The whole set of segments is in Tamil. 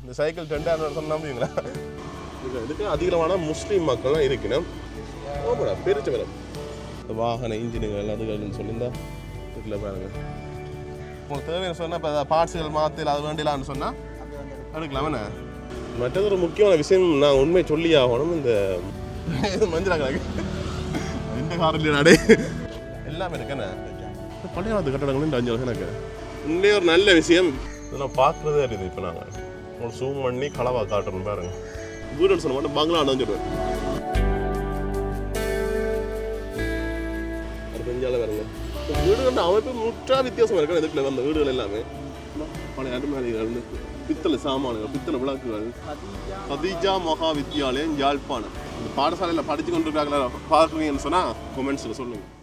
இந்த சைக்கிள் 2000 சொன்னாங்களா? இதுக்கு அதிகமான முஸ்லீம் மக்கள்லாம் இருக்கணும். ஓமடா பெருச்சு வரும் இந்த வாகன இன்ஜினுகள் அதுகள்னு சொல்லியிருந்தா இதில் பாருங்க. உங்களுக்கு தேவையான சொன்னால் இப்போ பார்ட்ஸுகள் மாற்றல் அது வேண்டியலான்னு சொன்னால் எடுக்கலாம். என்ன மற்றது ஒரு முக்கியமான விஷயம் நான் உண்மை சொல்லி ஆகணும். இந்த மஞ்சள் கணக்கு இந்த காரில் நாடே எல்லாமே இருக்கேண்ணே. பழைய காலத்து கட்டடங்களும் இந்த 5 வருஷம் எனக்கு உண்மையே ஒரு நல்ல விஷயம். இதெல்லாம் பார்க்குறதே இருக்குது. இப்போ நாங்கள் உங்களுக்கு ஜூம் பண்ணி களவாக காட்டுறோம் பாருங்க. வீடுன்னு சொன்ன மட்டும் பங்களா அணைஞ்சிடுவேன். அது பெஞ்சால பாருங்க. வீடுகள் அமைப்பு முற்றா வித்தியாசமாக இருக்கணும். இதுக்குள்ள வந்த வீடுகள் எல்லாமே பழைய அருமையாளிகள் பித்தளை சாமான்கள் பித்தளை விளக்குகள். கதீஜா மகா வித்யாலயம் யாழ்ப்பாணம். இந்த பாடசாலையில் படித்து கொண்டிருக்காங்களா பார்க்குறீங்கன்னு சொன்னால் கொமெண்ட்ஸில் சொல்லுங்கள்.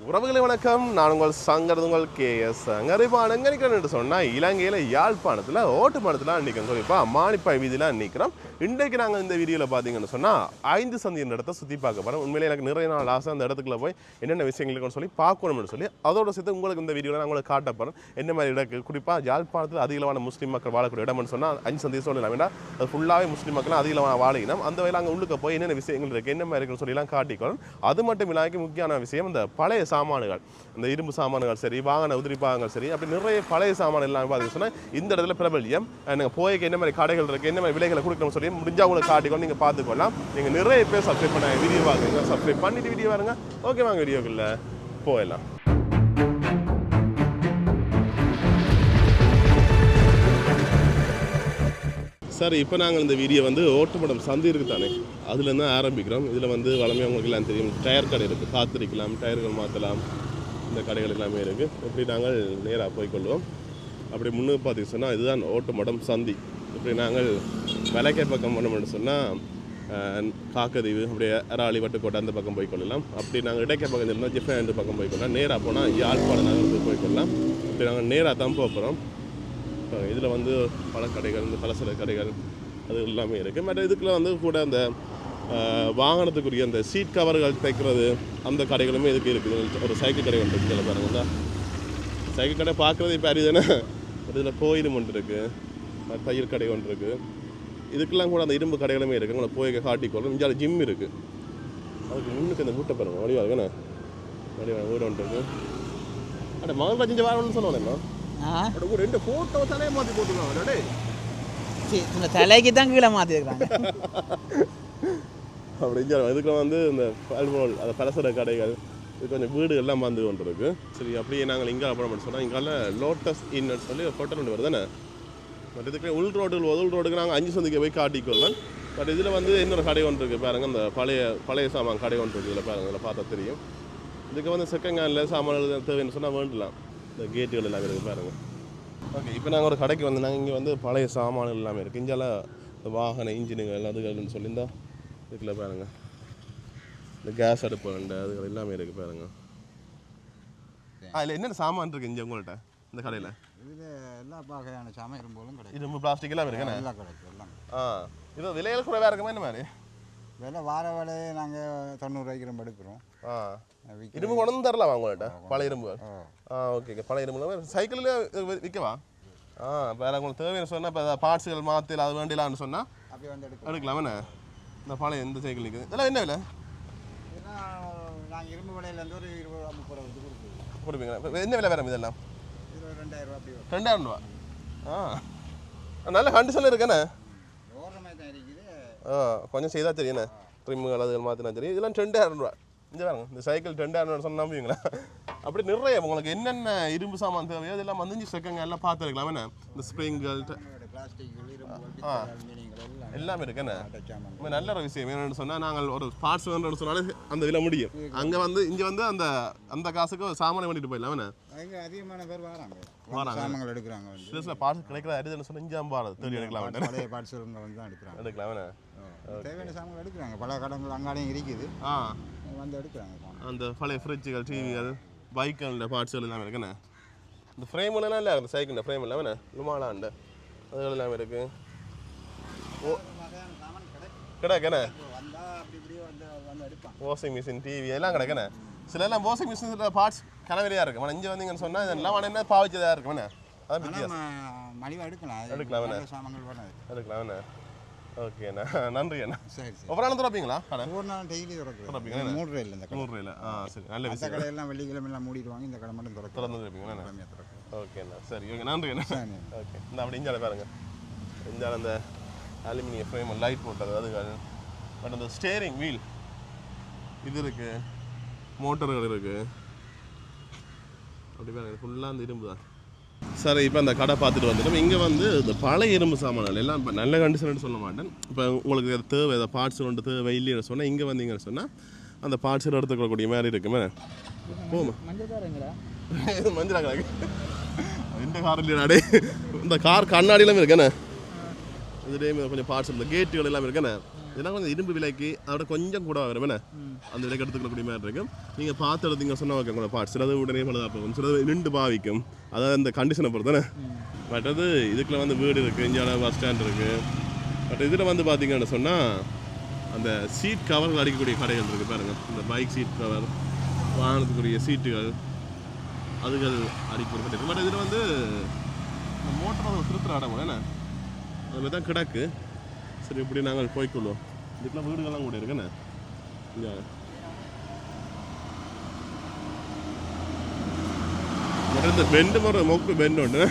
உறவுகளை வணக்கம். நான் உங்கள் சங்கர் உங்கள் கேஎஸ் சங்கரிப்பான் எங்கே நிற்கிறேன்னு சொன்னால் இலங்கையில் யாழ்ப்பாணத்தில் ஓட்டுப்பாணத்தில் நிற்கிறோம். குறிப்பா மானிப்பாய் வீதியில் நிற்கிறோம். இன்றைக்கு நாங்கள் இந்த வீடியோவில் பார்த்தீங்கன்னு சொன்னால் 5 சந்தியின் இடத்த சுற்றி பார்க்க போகிறோம். உண்மையிலே எனக்கு நிறைய நாள் ஆசை அந்த இடத்துக்குள்ள போய் என்னென்ன விஷயங்கள் இருக்குன்னு சொல்லி பார்க்கணும்னு சொல்லி அதோட சேர்த்து உங்களுக்கு இந்த வீடியோவில் நான் உங்களுக்கு காட்ட போகிறேன். என்ன மாதிரி இடக்கு குறிப்பாக யாழ்ப்பாணத்தில் அதிகமான முஸ்லீம் மக்கள் வாழக்கூடிய இடம்னு சொன்னால் 5 சந்தி சொல்லலாம். வேண்டாம் அது ஃபுல்லாகவே முஸ்லீம் மக்கள் அதிகமான வாழினம். அந்த வகையில் அங்கே உள்ளுக்க போய் என்னென்ன விஷயங்கள் இருக்குது என்ன மாதிரி இருக்குன்னு சொல்லலாம் காட்டிக்கணும். அது மட்டும் இல்லாமல் முக்கியமான விஷயம் இந்த பழைய சாமான்கள், இந்த இரும்பு சாமான்கள் சரி, வாகன உதிரிப்பாகங்கள் சரி, அப்படி நிறைய பழைய சாமான் எல்லாமே பார்த்தீங்கன்னு சொன்னால் இந்த இடத்துல பிரபல்யம். நீங்கள் போய்க்கு என்ன மாதிரி கடைகள் இருக்குது என்ன மாதிரி விலைகளை கொடுக்கணும்னு சொல்லி முடிஞ்சால் உங்களுக்கு காட்டிக்கணும். நீங்கள் பார்த்துக்கொள்ளலாம். நீங்கள் நிறைய பேர் சப்ஸ்கிரைப் பண்ண வீடியோ வாங்குங்க. சப்ஸ்கிரைப் பண்ணிட்டு வீடியோ வாருங்க. ஓகே வாங்க வீடியோக்குள்ள போயிடலாம். சார் இப்போ நாங்கள் இந்த வீடியோ வந்து ஓட்டுப்படம் சந்தி இருக்குது தானே அதுலேருந்து தான் ஆரம்பிக்கிறோம். இதில் வந்து வளமையாக உங்களுக்கு எல்லாம் தெரியும் டயர் கடை இருக்குது. காத்திருக்கலாம், டயர்கள் மாற்றலாம், இந்த கடைகள் எல்லாமே இருக்குது. இப்படி நாங்கள் நேராக போய்க்கொள்வோம். அப்படி முன்னுக்கு பார்த்திங்க சொன்னால் இதுதான் ஓட்டுமடம் சந்தி. இப்படி நாங்கள் விலைக்கை பக்கம் பண்ணோம்னு சொன்னால் காக்கதீவு அப்படியே அராளி வட்டுக்கோட்டை அந்த பக்கம் போய்க்கொள்ளலாம். அப்படி நாங்கள் இடைக்கை பக்கம் இருந்தால் ஜிஃபேண்ட் பக்கம் போய்க்கொள்ளலாம். நேராக போனால் யாழ்ப்பாணம் நகரத்துக்கு போய்க்கொள்ளலாம். இப்படி நாங்கள் நேராக தான் போகிறோம். இதில் வந்து பல கடைகள் இந்த பலசர கடைகள் அது எல்லாமே இருக்குது. மற்ற இதுக்குள்ள வந்து கூட அந்த வாகனத்துக்குரிய அந்த சீட் கவர்கள் தைக்கிறது அந்த கடைகளுமே இதுக்கு இருக்குது. ஒரு சைக்கிள் கடை ஒன்று இருக்குது. இதில் பாருங்க சைக்கிள் கடை பார்க்குறது இப்போ அறிதானே. இதில் கோயிலும் ஒன்று இருக்குது, தையல் கடை ஒன்று இருக்குது. இதுக்கெல்லாம் கூட அந்த இரும்பு கடைகளுமே இருக்குது. உங்களை போய் காட்டிக்கொள்ளும். இங்கே ஜிம் இருக்குது. அதுக்கு முன்னுக்கு அந்த வீட்டை பாருங்க வடிவா இருக்குண்ணே. வடிவா வீடு ஒன்று இருக்குது. அட மகன் பச்சிஞ்ச வாரம்னு சொன்னோன்னே ஒரு 2 ஃபோட்டோ தலையை மாற்றி போட்டுருக்காங்க. இந்த தலைக்கு தான் கீழே மாற்றிருக்காங்க. அப்படி இதுக்கு வந்து இந்த பால்போல் அந்த பலசர கடைகள் இது கொஞ்சம் வீடு எல்லாம் வந்து கொண்டு இருக்கு. சரி அப்படியே நாங்கள் இங்கே அப்புறம் சொன்னால் இங்கால லோட்டஸ் இன்னு சொல்லி ஹோட்டல் ஒன்று வருது தானே. பட் இதுக்கு உள் ரோடுக்கு நாங்கள் 5 சந்திக்கு போய் காட்டிக்கொள்ளலாம். பட் இதில் வந்து இன்னொரு கடை ஒன்று இருக்குது பாருங்கள். இந்த பழைய சாமான் கடை ஒன்று இருக்குது. இதில் பாருங்கள், இதில் பார்த்தா தெரியும். இதுக்கு வந்து செகண்ட் ஹேண்டில் சாமான்கள் தேவைன்னு சொன்னால் வேண்டலாம். இந்த கேட்டுகள் எல்லாமே இருக்குது பாருங்கள். ஓகே இப்போ நாங்கள் ஒரு கடைக்கு வந்து நாங்கள் இங்கே வந்து பழைய சாமான்கள் எல்லாமே இருக்குது. இங்கேல இந்த வாகன இன்ஜினுகள் அதுகள்னு சொல்லியிருந்தால் இதுக்குள்ள பாருங்கள். இந்த கேஸ் அடுப்பு அதுகள் எல்லாமே இருக்குது பாருங்கள். அதில் என்னென்ன சாமான் இருக்குது இங்கே உங்கள்கிட்ட இந்த கடையில்? இதில் எல்லா வகையான சாமான் இரும்போலும் கிடைக்கும். இரும்பு பிளாஸ்டிக் எல்லாம் இருக்குண்ணே. எல்லாம் கிடைக்கும் எல்லாம். இது விலைகள் கூட வேறு இருக்குமா என்ன மாதிரி? விலை வார வேலையை நாங்கள் 90 ரூபாய்க்கு ரொம்ப எடுக்கிறோம். இரும்பு கொண்டு வந்து தரலாம் உங்கள்கிட்ட பழைய இரும்பு? ஓகே பழைய இரும்பு சைக்கிளில் விற்கவா? வேறு உங்களுக்கு தேவையான சொன்னால் இப்போ பார்ட்ஸுகள் மாற்றல் அது வேண்டியலான்னு சொன்னால் அப்படி வந்து எடுக்கலாமே. இந்த பழைய எந்த சைக்கிள் இருக்குது இதெல்லாம் என்ன விலை? நாங்கள் இரும்பு விலையிலேருந்து ஒரு 20 ரூபா 30 ரூபா கொடுப்பீங்க. என்ன விலை வேறு இதெல்லாம்? 2000 ரூபா அப்படி 2000 ரூபா. நல்ல கண்டிஷனில் இருக்கேண்ணே. தான் இருக்குது. கொஞ்சம் செய்தால் தெரியுண்ணே. ட்ரிம்முகள் அது மாற்றினா தெரியும். இதெல்லாம் 2000 ரூபா. இந்த பாருங்க இந்த சைக்கிள் 2000 சொன்னால் நம்புவீங்களா? அப்படி நிறைய உங்களுக்கு என்னென்ன இரும்பு சாமான் தேவையோ அதெல்லாம் வந்து செக்கங்க எல்லாம் பார்த்துருக்கலாம். என்ன இந்த ஸ்ப்ரிங்கள் எல்லாமே இருக்குண்ணே. நல்ல ஒரு விஷயம் என்னென்னு சொன்னால் நாங்கள் ஒரு பார்ட்ஸ் வேணும்னு சொன்னாலும் அந்த இதில் முடியும். அங்கே வந்து இங்கே வந்து அந்த அந்த காசுக்கு சாமானை பண்ணிட்டு போயிடலாம். அதிகமான பேர் வராங்க எடுக்கிறாங்க. சில பார்ட்ஸ் கிடைக்கிற அரிதுன்னு சொன்னால் இங்கே அம்பாடு தேடி எடுக்கலாம். பழைய பார்ட்ஸ் வந்து தான் எடுக்கலாம். தேவையான சாமான் எடுக்கிறாங்க. பல கடங்கள் அங்காடையும் இருக்குது. வந்து எடுக்கிறாங்க. அந்த பழைய ஃப்ரிட்ஜுகள், டிவிகள், பைக்குகளோட பார்ட்ஸுகள் எல்லாமே இருக்குண்ணே. இந்த ஃப்ரேம்லாம் இல்லை அந்த சைக்கிள் ஃப்ரேம் எல்லாமே லுமாலாண்ட அதுகள் எல்லாமே இருக்குது. கிடைக்கண்ணே. வாஷிங் மிஷின், டிவி எல்லாம் கிடைக்கண்ணே. சில எல்லாம் வாஷிங் மிஷின் பார்ட்ஸ் கனவரியாக இருக்கும். ஆனால் இங்கே வந்தீங்கன்னு சொன்னால் இதெல்லாம் என்ன பாவிச்சதாக இருக்குண்ணே. அதான் வித்தியாசம். மலிவாக எடுக்கலாம் எடுக்கலாம் சாமான்கள் பண்ணது எடுக்கலாம்ண்ணே. ஓகேண்ணா, நன்றி அண்ணா. சரி சரி. ஒவ்வொரு நாளும் திறப்பீங்களா? ஒரு நாள் டெய்லி திறக்குது. திறப்பீங்களா? 3 ரூபாயில் இந்த கடை. 100 ரூபாயில. சரி, நல்ல அந்த விஷயம். கடையெல்லாம் வெள்ளிக்கிழமை எல்லாம் மூடிடுவாங்க, இந்த கடை மட்டும் திறக்கும். திறந்து இருப்பீங்களா? கம்மியாக திறக்கும். ஓகேண்ணா, சரி, ஓகே, நன்றி அண்ணா. சரி. ஓகே, இந்த அப்படி இஞ்சால பாருங்க, இஞ்சால அந்த அலுமினிய ஃப்ரேம் லைட் போட்டது அதுகள். பட் அந்த ஸ்டேரிங் வீல் இது இருக்கு, மோட்டர்கள் இருக்கு, அப்படி பாருங்க, ஃபுல்லாக அந்த இரும்பு தான். சரி, இப்போ அந்த கடை பார்த்துட்டு வந்துட்டோம். இங்கே வந்து இந்த பழைய இரும்பு சாமான்கள் எல்லாம் இப்போ நல்ல கண்டிஷன் சொல்ல மாட்டேன். இப்போ உங்களுக்கு தேவை ஏதாவது பார்ட்ஸ் ஒன்று தேவை இல்லைன்னு சொன்னால் இங்கே வந்தீங்கன்னு சொன்னால் அந்த பார்ட்ஸ் எடுத்துக்கொள்ளக்கூடிய மாதிரி இருக்குமே. போமா இது மஞ்சள் கணக்கு இந்த கார் இல்லையாடே, இந்த கார் கண்ணாடியெல்லாம் இருக்கேண்ணே, இதுலேயும் கொஞ்சம் பார்ட்ஸ் இந்த கேட்டுகள் எல்லாம் இருக்கேண்ணே. இதெல்லாம் கொஞ்சம் இரும்பு விலைக்கு அதோட கொஞ்சம் கூட வருமேண்ணே, அந்த விலைக்கு எடுத்துக்கக்கூடிய மாதிரி இருக்கும். நீங்கள் பார்த்து எடுத்தீங்க சொன்னால் ஓகே, உங்களோட பார்ட்ஸ் சிலது உடனே பழுதாக போகும், சிலது நின்று பாவிக்கும், அதாவது அந்த கண்டிஷனை பொறுத்தானே. மற்றது இதுக்குள்ள வந்து வீடு இருக்குது, இங்கே பஸ் ஸ்டாண்ட் இருக்குது. பட் இதில் வந்து பார்த்தீங்கன்னு சொன்னால் அந்த சீட் கவர்கள் அடிக்கக்கூடிய கடைகள் இருக்குது பாருங்கள். இந்த பைக் சீட் கவர், வாகனத்துக்குரிய சீட்டுகள் அதுகள் அடிக்கக்கூடிய இருக்குது. பட் இதில் வந்து இந்த மோட்டர் திருத்துற இடம் என்ன அது மாதிரி தான் கிடக்கு. சரி, இப்படி நாங்கள் போய்க்கொள்வோம். இதுக்கெல்லாம் வீடுகள்லாம் கூட இருக்குண்ணே. இங்கே இந்த பெண்டு முறை மொக்கு பெண்டு உண்டு.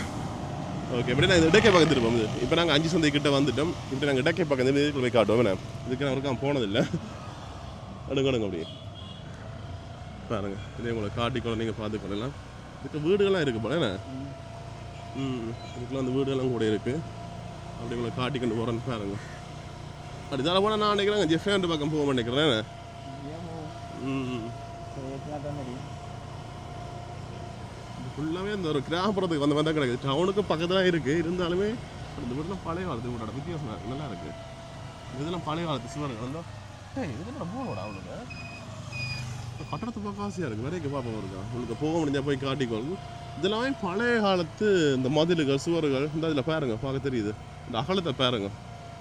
ஓகே, இப்படி நான் இடக்கை பக்கம் திருப்போம். இப்போ நாங்கள் 5 சந்தை கிட்ட வந்துட்டோம். இப்படி நாங்கள் இடக்கை பக்கம் இதுக்குள்ள போய் காட்டுவோம். இதுக்கு நான் ஒருக்கான் போனதில்லை. அடுங்க அப்படியே பாருங்க, இதே உங்களை காட்டிக்கொள்ள நீங்கள் பார்த்துக்கொள்ளலாம். இதுக்கு வீடுகள்லாம் இருக்குது போல என்ன. இதுக்குள்ள அந்த வீடுகள்லாம் கூட இருக்குது. அப்படி உங்களை காட்டிக்கொண்டு போகிறேன்னு பாருங்க. அப்படி இதால் போனால் நான் நினைக்கிறேன் ஜெஃப்ரேண்ட் பக்கம் போக மாட்டேங்கிறேன். ஃபுல்லாகவே இந்த ஒரு கிராமப்புறத்துக்கு வந்த மாதிரி தான் கிடைக்குது. டவுனுக்கு பக்கத்தில் இருக்குது, இருந்தாலுமே இந்த வீடெல்லாம் பழைய காலத்து வீடோட வித்தியாசம் நல்லா இருக்குது. இதெல்லாம் பழைய காலத்து சிவன் வந்தோம். இதெல்லாம் போகணும்டா அவனுக்கு கட்டடத்து பார்க்க ஆசையாக இருக்குது. வரைக்கும் பார்ப்போம் இருக்கா உங்களுக்கு போக முடிஞ்சால் போய் காட்டிக்கொள்ளும். இதெல்லாமே பழைய காலத்து இந்த மதில்கள் சுவர்கள் இந்த இதில் பாருங்க, பார்க்க தெரியுது. இந்த அகலத்தை பாருங்க,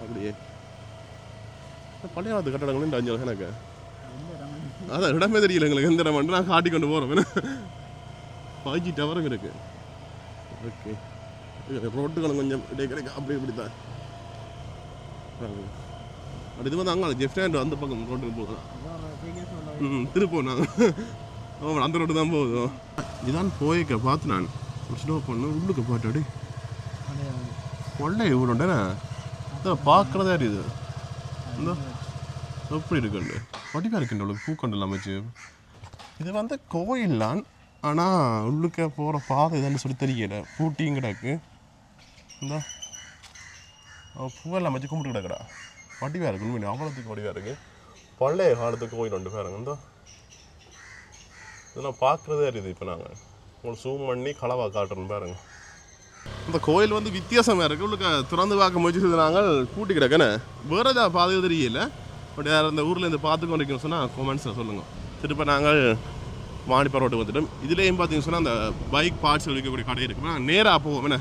அப்படியே பழைய காலத்து கட்டடங்களும் இந்த 5 வருஷம் எனக்கு அதான் இடமே தெரியல எங்களுக்கு. எந்த இடம் நான் காட்டி கொண்டு போகிறோம். 5G டவரும் இருக்கு. ஓகே, ரோட்டுகளும் கொஞ்சம் இடை கிடைக்க அப்படி இப்படி தான். அப்படி இது வந்து அங்கே ஜெஃப்டாண்ட் அந்த பக்கம் ரோட்டுக்கு போகலாம். திருப்போம் நாங்கள் அந்த ரோட்டு தான் போகுது. இதான் போய்க்க பார்த்து நான் ஸ்லோ பண்ண உள்ளுக்கு பாட்டாடி கொள்ளை இவ்வளோண்டேண்ணா அதான் பார்க்குறதா இது இந்த எப்படி இருக்குண்டு வடிவாக இருக்குண்டு உங்களுக்கு பூக்கண்டு அமைச்சு. இது வந்து கோயில்லான், ஆனால் உள்ளுக்க போகிற பாதை எதான்னு சொல்லி தெரியல. பூட்டியும் கிடக்கு, இந்த பூவெல்லாம் அமைச்சு கும்பிட்டு கிடக்குடா. வடிவாக இருக்கு, உண்மையிலே அவ்வளோத்துக்கு வடிவாக இருக்குது. பழைய காலத்துக்கு கோயில் உண்டு பாருங்க. இந்த இதெல்லாம் பார்க்குறதே இருக்குது. இப்போ நாங்கள் உங்களுக்கு ஜூம் பண்ணி களவாக காட்டுறோம் பாருங்க. இந்த கோயில் வந்து வித்தியாசமாக இருக்குது. உள்ளுக்க திறந்து பார்க்க முயற்சி நாங்கள் பூட்டி கிடக்குன்னு வேறு ஏதாவது பாதை தெரியல. பட் யார் இந்த ஊரில் பார்த்து கொண்டிருக்கணும்னு சொன்னால் கொமெண்ட்ஸில் சொல்லுங்கள். திருப்ப நாங்கள் மாணிப்பா ரோட்டுக்கு வந்துட்டோம். இதுலேயும் பார்த்தீங்கன்னு சொன்னால் அந்த பைக் பார்ட்ஸ் விற்கக்கூடிய கடை இருக்குது. நான் நேராக போவோம்,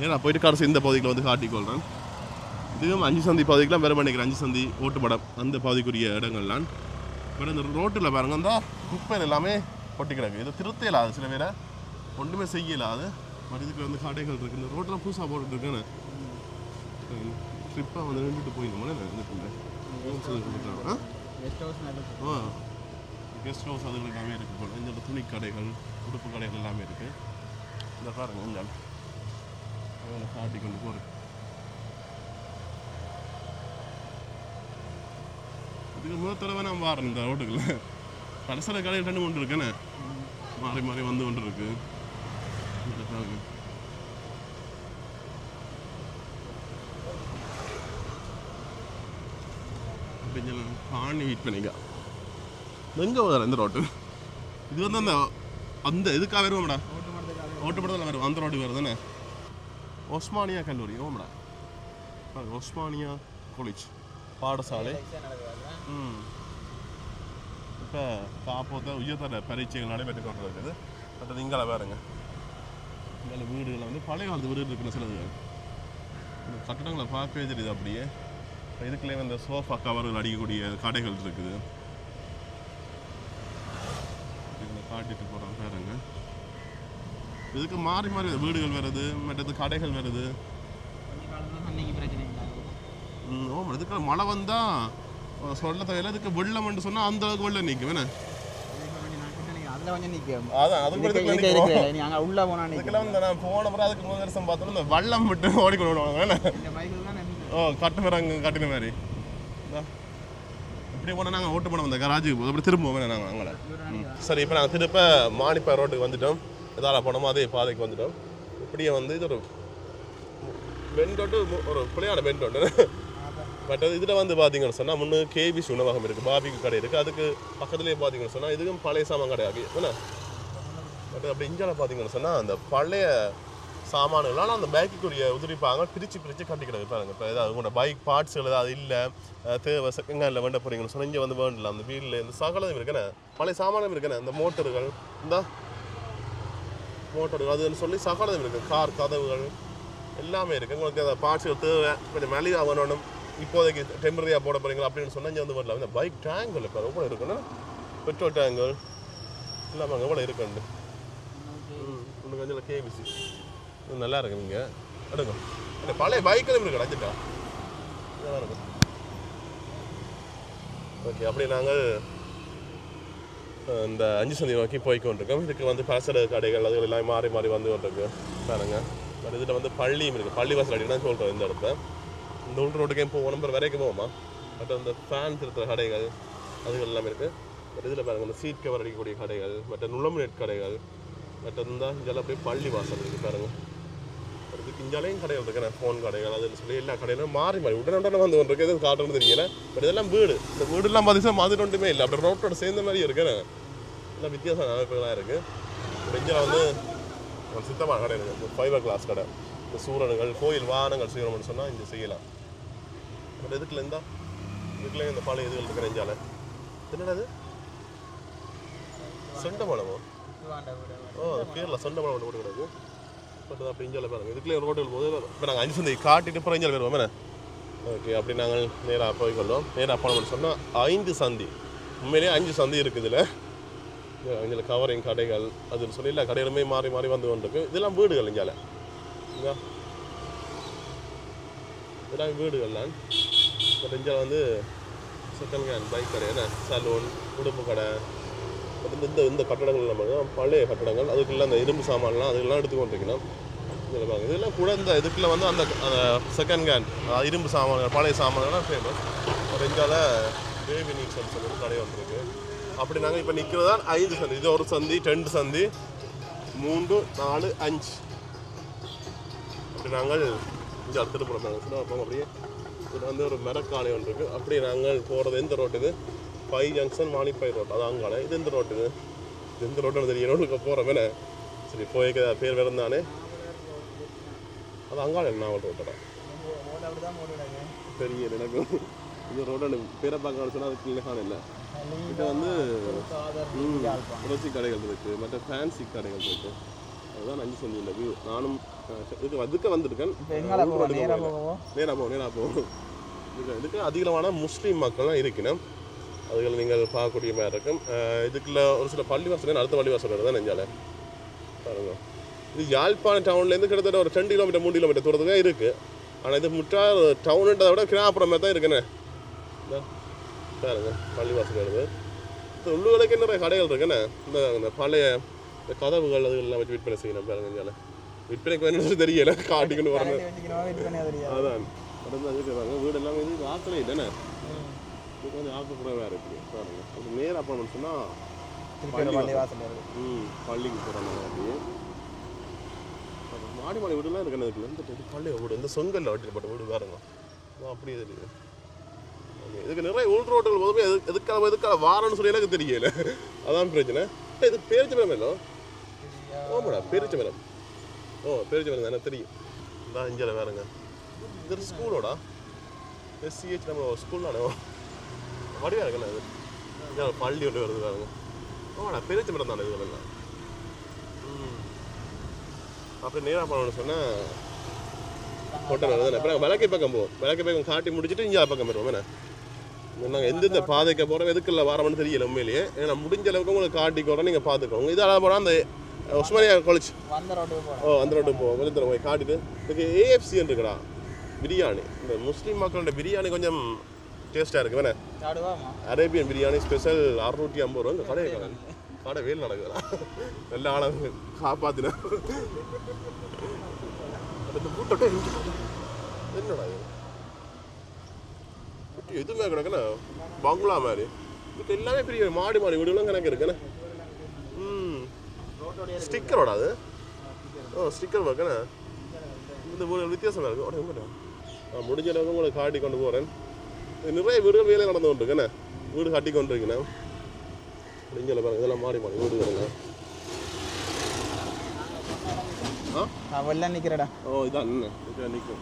நேராக போயிட்டு கடைசி இந்த பகுதியில் வந்து காட்டிக்கொள்கிறேன். இதுவும் 5 சந்தி பகுதிக்கெலாம் வேறு பண்ணிக்கிறேன். 5 சந்தி ஓட்டுப்படம் அந்த பகுதிக்குரிய இடங்கள்லாம். பட் இந்த ரோட்டில் பாருங்க, அந்த குப்பையில் எல்லாமே கொட்டி கிடக்கு. இதை திருத்த இல்லாது, சில பேரை ஒன்றுமே செய்யலாது. பட் இதுக்கு வந்து கடைகள் இருக்குது. இந்த ரோட்டெலாம் புதுசாக போட்டுருக்கேன்னு ட்ரிப்பாக வந்து நின்றுட்டு போயிருந்தோம்னா கெஸ்ட் ஹவுஸ் அதுகள் எல்லாமே இருக்குது போல். இந்த துணி கடைகள், உடுப்பு கடைகள் எல்லாமே இருக்குது. இந்த பாருங்க கொஞ்சம் காட்டி கொண்டு போகிறேன். இதுக்கு முதல் தடவை நான் வாரேன் இந்த ரோட்டுக்குள்ள. கடைசியில் கடையில் 2 கொண்டு இருக்கேன்னு மாறி மாறி வந்து கொண்டு இருக்கு. பாணி வெயிட் பண்ணிக்கா எங்கே வர இந்த ரோட்டு. இது வந்து அந்த அந்த இதுக்காக வருவோம்டா, ஓட்டுப்படத்தில் வரும் அந்த ரோட்டுக்கு வருது தானே. ஒஸ்மானியா கல்லூரி ஓம்டா, ஒஸ்மானியா காலேஜ் பாடசாலை. இப்போ காப்போத்த உயர்தர பரீட்சைகள் நடைபெற்று கொண்டு இருக்குது. மற்றது இங்கே பாருங்க, இங்கே வீடுகளில் வந்து பழைய காலத்து வீடு இருக்குன்னு சிலது. இந்த கட்டடங்களை பார்க்கவே தெரியுது அப்படியே. இதுக்குள்ளே இந்த சோஃபா கவர்கள் அடிக்கக்கூடிய கடைகள் இருக்குது. இதில் காட்டிட்டு போகிறோம் பாருங்க. இதுக்கு மாறி மாறி வீடுகள் வருது, மற்றது கடைகள் வருது. ஓ, இதுக்கு மழை வந்தால் சொல்ல தேவையில்ல. இதுக்கு வெள்ளம்னு சொன்னால் அந்த அளவுக்கு வெள்ளம் நிற்கும் வேணா. அதான் அதுக்கு உள்ள போனா இதுக்கெல்லாம் வந்து நான் போன பிறகு அதுக்கு முதல் வருஷம் பார்த்தோன்னா இந்த வெள்ளம் மட்டும் ஓடிக்கொண்டு விடுவாங்க வேணா. ஓ, கட்டுமராங்க கட்டின மாதிரி இப்படி போனால் நாங்கள் ஓட்டு போன வந்த கராஜுக்கு போது அப்படி திரும்புவோம் வேணா நாங்கள் அங்கே. சரி, இப்போ நாங்கள் திருப்ப மானிப்பா ரோட்டுக்கு வந்துட்டோம். எதால் போனோமோ அதே பாதைக்கு வந்துட்டோம். இப்படியே வந்து இது ஒரு பென் ரோட்டு, ஒரு பிள்ளையான பென் ரோட்டு. பட் அது இதில் வந்து பார்த்தீங்கன்னு சொன்னால் முன்னே கேபிசி உணவகம் இருக்குது, பாபிக்கு கடை இருக்குது. அதுக்கு பக்கத்துலேயே பார்த்தீங்கன்னு சொன்னால் இதுக்கும் பழைய சாமான் கிடையாது என்ன. பட் அப்படி இஞ்சால பார்த்தீங்கன்னு சொன்னால் அந்த பழைய சாமான்கள்லாம் அந்த பைக்குரிய உதிரிப்பாங்க பிரித்து கட்டிக்கிடுது பாருங்க. இப்போ ஏதாவது உங்களோட பைக் பார்ட்ஸ்கள் ஏதாவது இல்லை தேவை எங்கே இல்லை வேண்ட போகிறீங்கன்னு சொன்னால் இங்கே வந்து வேண்டலாம். அந்த வீட்டில் இந்த சகலம் இருக்குண்ணே, பழைய சாமானம் இருக்குண்ணே. அந்த மோட்டர்கள், இந்த மோட்டர்கள் அதுன்னு சொல்லி சகலம் இருக்குது. கார் கதவுகள் எல்லாமே இருக்குது. உங்களுக்கு அந்த பார்ட்ஸ்கள் தேவை கொஞ்சம் மலிவாக வேணும், இப்போதைக்கு டெம்பரரியாக போட போகிறீங்களா அப்படின்னு சொன்னால் இங்கே வந்து வரலாம். இந்த பைக் டேங்குகள் இப்போ எவ்வளோ இருக்குன்னா, பெட்ரோல் டேங்குகள் இல்லாமல் அங்கே எவ்வளோ இருக்குண்டு. உங்களுக்கு கொஞ்சம் கேபிசி நல்லா இருக்கு. நீங்கள் எடுங்க, இந்த பழைய பைக்கிலும் இருக்கு அஞ்சுட்டா நல்லா இருக்கும். ஓகே, அப்படி நாங்கள் இந்த 5 சந்தை நோக்கி போய்க்கொண்டிருக்கோம். இதுக்கு வந்து பலசர கடைகள் அதுகள் எல்லாம் மாறி மாறி வந்து கொண்டிருக்கு பாருங்க. பட் இதில் வந்து பள்ளியும் இருக்குது, பள்ளி வாசல் அடி தான் சொல்கிறோம். இந்த இடத்துல இந்த உள் ரோட்டுக்கே போவோம், நம்பர் வரைக்கும் போவோமா. பட் அந்த ஃபேன் திருத்துற கடைகள் அதுகள் எல்லாமே இருக்குது. பட் இதில் பாருங்கள் இந்த சீட் கவர் அடிக்கக்கூடிய கடைகள், மற்ற நுழம்பு கடைகள், மற்ற இருந்தால் இங்கெல்லாம் அப்படியே பள்ளி வாசல் இருக்குது பாருங்கள். அதுக்கு இங்கேயும் கடைகள் இருக்குண்ணே, ஃபோன் கடைகள் அதுன்னு சொல்லி எல்லா கடையிலும் மாறி மாறி உடனே வந்து ஒன்று இருக்குது. எதுவும் காட்டுறது தெரியல. பட் இதெல்லாம் வீடு, இந்த வீடுலாம் பார்த்தீங்கன்னா மாதிரி ஒன்றுமே இல்லை, அப்படி ரோட்டோட சேர்ந்த மாதிரி இருக்குண்ணே. எல்லாம் வித்தியாச அமைப்புகளாக இருக்குது. இங்கே வந்து சித்தமான கடை இருக்குது, ஃபைபர் கிளாஸ் கடை. இந்த சூரனுங்கள் கோயில் வாகனங்கள் செய்யணும்னு சொன்னால் இங்கே செய்யலாம். பட் இதுக்குள்ள இந்த பழைய இதுகள் இருக்கிற இஞ்சால என்னடா சொண்டமானமோ? ஓ, கேரளா சொண்டமான ஒன்று போட்டுக்கிறது. பட் அப்படி இஞ்சால பாருங்கள், இதுக்குள்ளே ரோட்டுகள் போது இப்போ நாங்கள் 5 சந்தை காட்டிட்டு அப்புறம் இஞ்சால வருவோம் என்ன. ஓகே, அப்படி நாங்கள் நேராக போய்க்கொள்ளோம். நேராக போனோம்னு சொன்னால் 5 சந்தி, உண்மையிலேயே 5 சந்தி இருக்குது. இதில் கவரிங் கடைகள் அதுன்னு சொல்லி எல்லா கடைகளுமே மாறி மாறி வந்து கொண்டிருக்கு. இதெல்லாம் வீடுகள் இஞ்சால, இதெல்லாம் வீடுகள்லாம். பட் இஞ்சால வந்து செகண்ட் ஹேண்ட் பைக் கடை என்ன, சலூன், உடுப்பு கடை, இந்த கட்டடங்கள் நம்ம பழைய கட்டடங்கள். அதுக்குள்ள அந்த இரும்பு சாமான்லாம் அதுக்கெல்லாம் எடுத்துக்கொண்டிருக்கணும். இதில் பாருங்க, இதெல்லாம் கூட இந்த இதுக்குள்ள வந்து அந்த செகண்ட் ஹேண்ட் இரும்பு சாமான்கள் பழைய சாமான்கள்லாம் ஃபேமஸ். ஒரு இஞ்சால பேபி நீக்ஸ் சொல்லி கடை வந்துருக்கு. அப்படி நாங்கள் இப்போ நிற்கிறது தான் 5 சந்தி. இது ஒரு சந்தி, 2 சந்தி, 3, 4, 5. அப்படி நாங்கள் இங்கே அடுத்துட்டு போகிறோம். நாங்கள் அப்போ அப்படியே இதில் வந்து ஒரு மரக்காலை ஒன்று இருக்குது. அப்படி நாங்கள் போகிறது எந்த ரோட்டுக்கு, 5 ஜங்ஷன் மானிப்பை ரோட், அது அங்காலே. இது எந்த ரோட்டுக்கு, இது எந்த ரோட்டுன்னு தெரியும், ரோட்டுக்கு போகிறோமே. சரி, போய்க்க பேர் வேறுந்தானே, அது அங்காலே நாவல் ரோட்டோட பெரிய எனக்கு இந்த ரோடு பேரை பார்க்க சொன்னால் அதுக்கு இல்லை காண இல்லை. இது வந்து புரட்சி கடைகள் இருக்குது, மற்ற ஃபேன்சி கடைகள் இருக்குது. அதுதான் 5 சந்தி இல்லை வியூ. நானும் இதுக்கு வந்திருக்கேன். நேராக போவோம். இதுக்கு அதிகமான முஸ்லீம் மக்கள்லாம் இருக்கணும். அதுகள் நீங்கள் பார்க்கக்கூடிய மாதிரி இருக்கும். இதுக்குள்ள ஒரு சில பள்ளிவாசல், அடுத்த பள்ளிவாசல் தான் நெஞ்சால பாருங்க. இது யாழ்ப்பாணம் டவுன்லேருந்து கிட்டத்தட்ட ஒரு 2 கிலோமீட்டர் 3 கிலோமீட்டர் தூரத்துக்கு தான் இருக்குது. ஆனால் இது முற்றா டவுனுன்றதை விட கிராப்புறமே தான் இருக்குண்ணே. பாருங்க, பள்ளிவாசல் வருது. இந்த உள்ளுகளுக்கு நிறைய கடைகள் இருக்குண்ணே. இந்த பழைய இந்த கதவுகள் அதுகள்லாம் வச்சு விற்பனை செய்யணும் பாருங்க. இங்கே விற்பனைக்கு வேணும்னு தெரியல, காட்டிக்கொண்டு வரணும். அதான் அதுக்கு வீடு எல்லாமே இது ஆக்கலே இல்லைண்ணே. இதுக்கு வந்து ஆக்கக்கூடவே இருக்குது பாருங்க. அது நேராக போகணும்னு சொன்னால் பள்ளிக்கு போகிறாங்க. அப்படியே மாடி மாடி வீடுலாம் இருக்குண்ணே. இதுக்குள்ள இந்த பள்ளிய வீடு, இந்த சொங்கல்ல வட்டிப்பட்ட வீடு பாருங்க. அப்படியே தெரியுது. இதுக்கு நிறைய உள் ரோட்டுகள் போதுமே எதுக்காக வாரன்னு சொல்லி எனக்கு தெரியல. அதான் பிரச்சனை. இது பேரிச்ச மரம் இல்லை? ஓமாடா, பேரிச்ச மரம். ஓ, பேரிச்ச மரம் தான் எனக்கு தெரியும். இதான் இஞ்சால வேறுங்க. இது ஸ்கூலோடா SCH நம்ம ஸ்கூல் தானே, வடிவாக இருக்குண்ணே. அது இங்கே பள்ளி ஒன்று வருது பாருங்க. ஓமாடா, பேரிச்ச மரம் தானே இதுலாம். அப்படி நேராக போனோன்னு சொன்னால் ஹோட்டல் வருது. அப்புறம் விளக்கை பக்கம் போவோம். விளக்கை பக்கம் காட்டி முடிச்சுட்டு இங்கே பக்கம் வருவோம். என்ன நாங்கள் எந்தெந்த பாதைக்கு போகிறோம் எதுக்குள்ள வாரம்னு தெரியல உண்மையிலேயே. ஏன்னா முடிஞ்ச அளவுக்கு உங்களுக்கு காட்டிக்கோறோம், நீங்கள் பார்த்துக்கோங்க. இதால் போனால் அந்த உஸ்மானியா காலேஜ் வந்த ரோட்டுக்கு போகிறோம். ஓ அந்த ரோட்டுக்கு போவோம். கொஞ்சம் தூரம் போய் காட்டிட்டு இதுக்கு ஏஎஃப்சி இருக்குடா பிரியாணி. இந்த முஸ்லீம் மக்களோட பிரியாணி கொஞ்சம் டேஸ்ட்டாக இருக்கு வேணே. அரேபியன் பிரியாணி ஸ்பெஷல் 650 ரூபா. இந்த கடை வேல் நடக்குதுடா. நல்ல ஆளவு காப்பாத்தினா இந்த பூட்டை என்னடா இது எதுவுமே கிடக்குண்ணா பங்களா மாதிரி. இதுக்கு எல்லாமே பெரிய மாடி வீடுகளும் கணக்கு இருக்குண்ணே. ஸ்டிக்கரோட அது ஸ்டிக்கர் பார்க்கண்ணே. இந்த வீடு வித்தியாசமாக இருக்குது. உடனே முடிஞ்ச அளவுக்கு உங்களுக்கு காட்டி கொண்டு போகிறேன். நிறைய வீடுகள் வேலை நடந்து கொண்டு இருக்குண்ணே. வீடு காட்டி கொண்டு இருக்குண்ணே. முடிஞ்ச அளவு பாருங்க இதெல்லாம் மாடி வீடு வருங்க. வெள்ளம் நிற்கிறடா. ஓ இதான் இதான் நிற்கும்.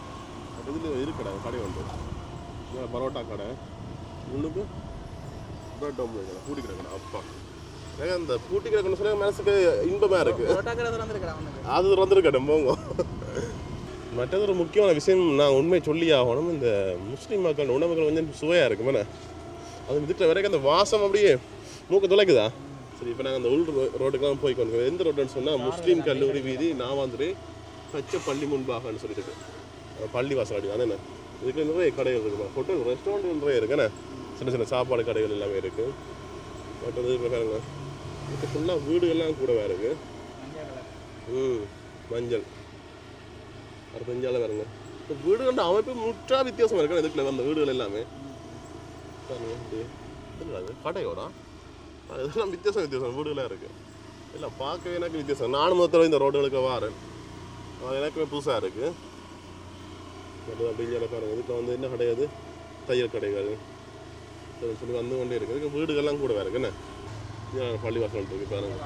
இதில் இருக்குடா கடை வந்து பரோட்டா கடை உள்ளுக்கு பிரெட் ஆம்லேட் கடை பூட்டி கிடக்கணும். அப்பா ஏங்க அந்த பூட்டி கிடக்கணும்னு சொல்லி மனசுக்கு இன்பமாக இருக்குது. அது திறந்துருக்கட்டும் போங்க. மற்றது ஒரு முக்கியமான விஷயம் நான் உண்மையை சொல்லி ஆகணும். இந்த முஸ்லீம் மக்கள் உணவுகள் கொஞ்சம் சுவையாக இருக்குமே. அது இதுக்கு வரைக்கும் அந்த வாசம் அப்படியே மூக்க துளைக்குதா. சரி இப்போ நாங்கள் அந்த உள் ரோட்டுக்கெல்லாம் போய் கொண்டு எந்த ரோட்டுன்னு சொன்னால் முஸ்லீம் கல்லூரி வீதி நாவாந்துரு பச்சை பள்ளி முன்பாகன்னு சொல்லிட்டு பள்ளி வாசல் அடி அதானே. இதுக்கு நிறைய கடைகள் இருக்குமா. ஹோட்டல் ரெஸ்டாரண்ட் நிறைய இருக்குண்ணே. சின்ன சின்ன சாப்பாடு கடைகள் எல்லாமே இருக்குது. மற்றது இப்போ பாருங்க இப்போ ஃபுல்லாக வீடுகள்லாம் கூட வேறு இருக்குது. மஞ்சள் அடுத்த இஞ்சால வேறுங்க. இப்போ வீடுகளோட அமைப்பு முற்றா வித்தியாசமாக இருக்குண்ணே. இதுக்குள்ள அந்த வீடுகள் எல்லாமே பாருங்க கடையோட இதெல்லாம் வித்தியாசம் வீடுகளாக இருக்குது. எல்லாம் பார்க்கவே எனக்கு வித்தியாசம். நானும் முதல்ல இந்த ரோடுகளுக்கு வாரேன். எனக்குமே புதுசாக இருக்குது. அப்படிங்கிற பாருங்கள் இதுக்கு வந்து என்ன கிடையாது தையல் கடைகள் சொல்லி வந்து கொண்டே இருக்குது. இதுக்கு வீடுகள்லாம் கூட இருக்குண்ணே. பள்ளிவாசல் இருக்குது பாருங்கள்.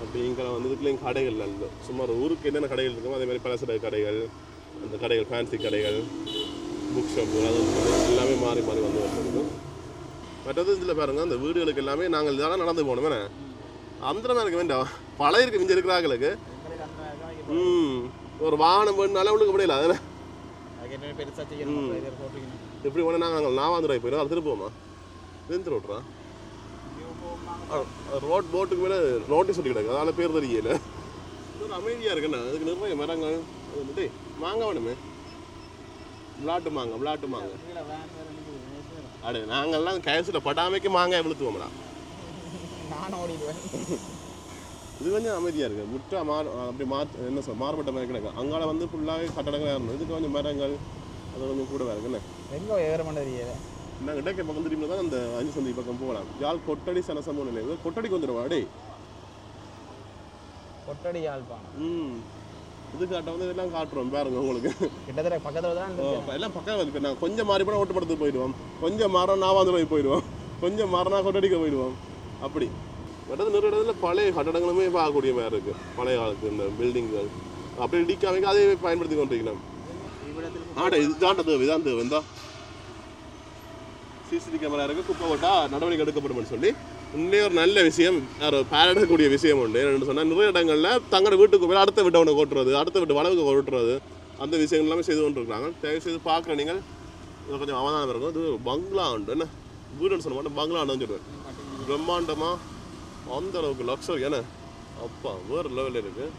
அப்படி இங்கே வந்து இதுக்குள்ளேயும் கடைகள் இல்லை. சுமார் ஊருக்கு என்னென்ன கடைகள் இருக்குமோ அதே மாதிரி பலசர கடைகள் அந்த கடைகள் ஃபேன்சி கடைகள் புக் ஷாப்பு அது எல்லாமே மாறி மாறி வந்து வந்துருக்கும். மற்றது இதில் பாருங்கள் அந்த வீடுகளுக்கு எல்லாமே நாங்கள் இதெல்லாம் நடந்து போகணுமே. அந்த மாதிரி இருக்க வேண்டாம் பழைய இருக்கு மிஞ்சம் இருக்கிறாங்களுக்கு. ஒரு வாகனம் வேணுனால அவளுக்கு முடியல. அதில் எப்படி ஒன்று நாங்கள் நாவாந்துராய் போயிடும். அது திருப்போமா எந்த ரோட்ரா ரோட் போட்டுக்கு மேலே நோட்டீஸ் சொல்லி கிடக்கு. அதனால் பேர் தெரியல. ஒரு அமைதியாக இருக்குண்ணா. அதுக்கு நிறைய மரங்கள் அது மாங்காய் வேணுமே. விளாட்டு மாங்க அடு நாங்கள்லாம் கேஸில் பட்டாமைக்கு மாங்காய் விழுத்துவோம்டா. இது கொஞ்சம் அமைதியாக இருக்குது. முற்றா அப்படி என்ன சொல் மாறுபட்ட மாதிரி கிடக்கு. அங்கால வந்து ஃபுல்லாகவே கட்டடங்களாக இருந்தது. இதுக்கு கொஞ்சம் மரங்கள் அது கொஞ்சம் கூட இருக்குண்ணே. எங்கே ஏற மாட்டேன் நாங்கள் இடக்கை பக்கம் திரும்பி தான் அந்த 5 சந்தை பக்கம் போகலாம். யாழ் கொட்டடி சனசமூன் இல்லை கொட்டடிக்கு வந்துடுவா டே கொட்டடி யாழ்ப்பாணம். இதுக்காட்ட வந்து இதெல்லாம் காட்டுறோம் பாருங்க உங்களுக்கு. கிட்டத்தட்ட பக்கத்தில் தான் எல்லாம் பக்கம் வந்து நாங்கள் கொஞ்சம் மாறி போனால் ஓட்டுப்படத்துக்கு போயிடுவோம். கொஞ்சம் மாறினா நாவாந்துரை போயிடுவோம். கொஞ்சம் மாறினா கொட்டடிக்க போயிடுவோம். அப்படி மற்றது நிறைய இடத்துல பழைய கட்டடங்களுமே பார்க்கக்கூடிய மாதிரி இருக்குது. பழைய காலத்து இந்த பில்டிங்குகள் அப்படி இடிக்காம அதே பயன்படுத்தி கொண்டிருக்கலாம். இது தாண்டது இதான் வந்தா சிசிடிவி கேமரா இருக்குது. குப்பை போட்டால் நடவடிக்கை எடுக்கப்படும்னு சொல்லி இன்னே ஒரு நல்ல விஷயம் பாராட்டக்கூடிய விஷயம் உண்டு. என்னென்னு சொன்னால் நிறைய இடங்களில் தங்களோட வீட்டுக்கு போய் அடுத்த வீட்டை ஒன்று கொட்டுறது அடுத்த வீட்டு வளவுக்கு கொட்டுறது அந்த விஷயங்கள் எல்லாமே செய்து கொண்டு இருக்கிறாங்க. தயவுசெய்து பார்க்குற நீங்கள் இது கொஞ்சம் அவதானம் இருக்கும். இது பங்களா உண்டு என்ன வீடுன்னு சொல்ல மாட்டேன் பங்களா உண்டுன்னு சொல்லுவேன். பிரம்மாண்டமாக அந்த அளவுக்கு லக்ஸரி ஏன்னா அப்பா வேறு லெவலில் இருக்குது.